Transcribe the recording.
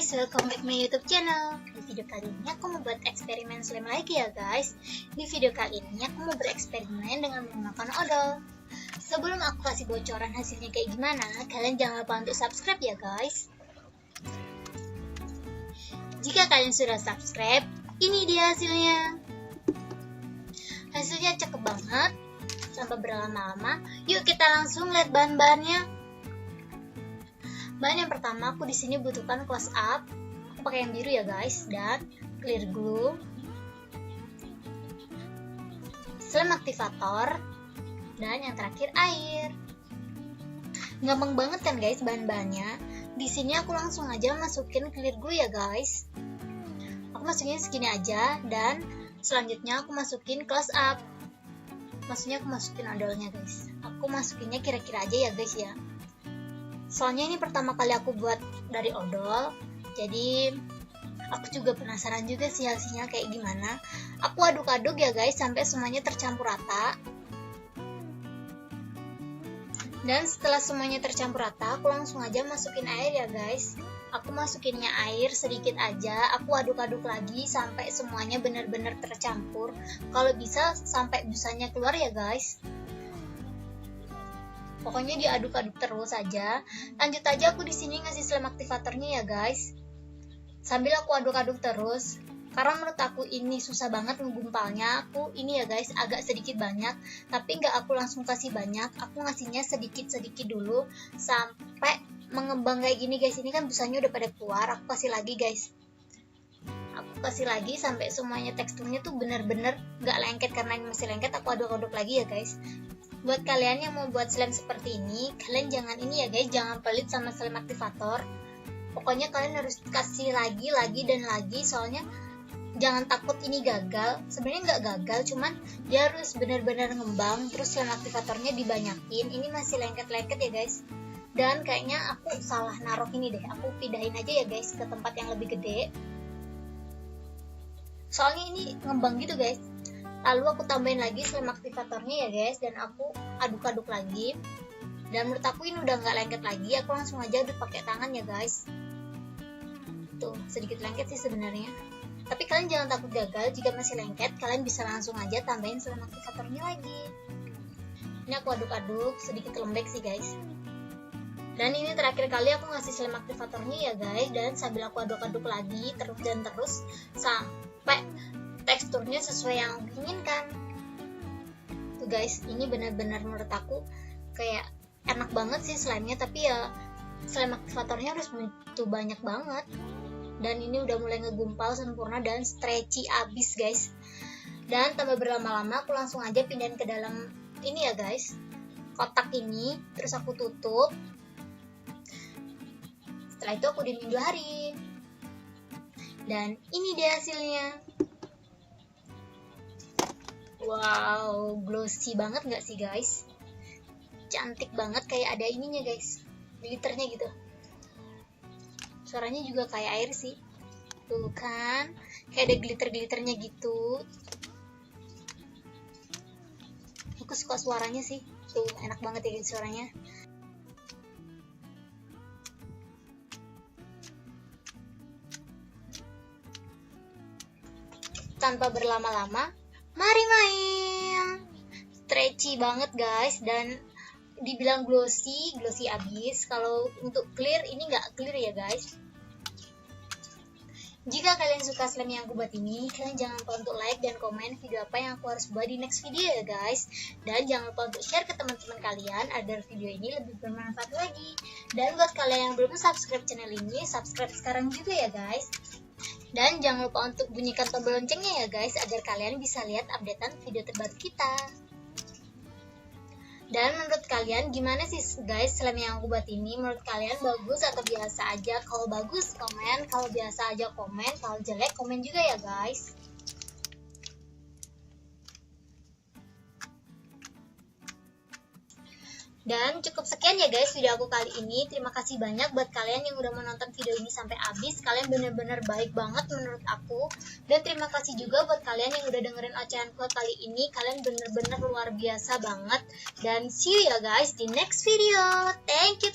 guys, welcome back my YouTube channel. Di video kali ini aku mau buat eksperimen slime lagi ya guys. Di video kali ini aku mau bereksperimen dengan menggunakan odol. Sebelum aku kasih bocoran hasilnya kayak gimana, kalian jangan lupa untuk subscribe ya guys. Jika kalian sudah subscribe, ini dia hasilnya. Hasilnya cakep banget. Tanpa berlama-lama, yuk kita langsung lihat bahan-bahannya. Bahan yang pertama aku di sini butuhkan close up. Aku pakai yang biru ya guys, dan clear glue, slime aktivator, dan yang terakhir air. Gampang banget kan guys bahan-bahannya. Di sini aku langsung aja masukin clear glue ya guys. Aku masukin segini aja, dan selanjutnya aku masukin close up. Maksudnya aku masukin odolnya guys. Aku masukinnya kira-kira aja ya guys ya. Soalnya ini pertama kali aku buat dari odol, jadi aku juga penasaran juga sih hasilnya kayak gimana. Aku aduk-aduk ya guys sampai semuanya tercampur rata. Dan setelah semuanya tercampur rata, aku langsung aja masukin air ya guys. Aku masukinnya air sedikit aja, aku aduk-aduk lagi sampai semuanya benar-benar tercampur. Kalau bisa sampai busanya keluar ya guys. Pokoknya diaduk-aduk terus aja. Lanjut aja aku di sini ngasih slime aktivatornya ya guys. Sambil aku aduk-aduk terus. Karena menurut aku ini susah banget ngegumpalnya. Aku ini ya guys agak sedikit banyak, tapi nggak aku langsung kasih banyak. Aku ngasihnya sedikit-sedikit dulu sampai mengembang kayak gini guys. Ini kan busanya udah pada keluar. Aku kasih lagi guys. Aku kasih lagi sampai semuanya teksturnya tuh bener-bener nggak lengket. Karena ini masih lengket, aku aduk-aduk lagi ya guys. Buat kalian yang mau buat slime seperti ini, kalian jangan ini ya guys, jangan pelit sama slime aktivator. Pokoknya kalian harus kasih lagi dan lagi, soalnya jangan takut ini gagal. Sebenarnya nggak gagal, cuman dia harus benar-benar ngembang. Terus slime aktivatornya dibanyakin. Ini masih lengket-lengket ya guys. Dan kayaknya aku salah naruh ini deh. Aku pindahin aja ya guys ke tempat yang lebih gede. Soalnya ini ngembang gitu guys. Lalu aku tambahin lagi slime aktivatornya ya guys, dan aku aduk-aduk lagi. Dan menurut aku ini udah nggak lengket lagi, aku langsung aja aduk pakai tangan ya guys. Tuh sedikit lengket sih sebenarnya, tapi kalian jangan takut gagal. Jika masih lengket, kalian bisa langsung aja tambahin slime aktivatornya lagi. Ini aku aduk-aduk sedikit lembek sih guys. Dan ini terakhir kali aku ngasih slime aktivatornya ya guys, dan sambil aku aduk-aduk lagi terus sampai teksturnya sesuai yang aku inginkan. Tuh guys, ini benar-benar menurut aku kayak enak banget sih slime-nya, tapi ya slime aktivatornya harus butuh banyak banget. Dan ini udah mulai ngegumpal sempurna dan stretchy abis guys. Dan tambah berlama-lama aku langsung aja pindahin ke dalam ini ya guys, kotak ini. Terus aku tutup. Setelah itu aku diemin 2 hari. Dan ini dia hasilnya. Wow, glossy banget nggak sih guys? Cantik banget, kayak ada ininya guys, glitternya gitu. Suaranya juga kayak air sih. Tuh kan, kayak ada glitter-glitternya gitu. Aku suka suaranya sih. Tuh, enak banget ya guys suaranya. Tanpa berlama-lama, mari main. Stretchy banget guys, dan dibilang glossy abis. Kalau untuk clear, ini nggak clear ya guys. Jika kalian suka slime yang aku buat ini, kalian jangan lupa untuk like dan komen video apa yang aku harus buat di next video ya guys. Dan jangan lupa untuk share ke teman-teman kalian agar video ini lebih bermanfaat lagi. Dan buat kalian yang belum subscribe channel ini, subscribe sekarang juga ya guys. Dan jangan lupa untuk bunyikan tombol loncengnya ya guys, agar kalian bisa lihat updatean video terbaru kita. Dan menurut kalian gimana sih guys slime yang aku buat ini? Menurut kalian bagus atau biasa aja? Kalau bagus komen, kalau biasa aja komen, kalau jelek komen juga ya guys. Dan cukup sekian ya guys video aku kali ini. Terima kasih banyak buat kalian yang udah menonton video ini sampai habis. Kalian bener-bener baik banget menurut aku. Dan terima kasih juga buat kalian yang udah dengerin ocehanku kali ini. Kalian bener-bener luar biasa banget. Dan see you ya guys di next video. Thank you.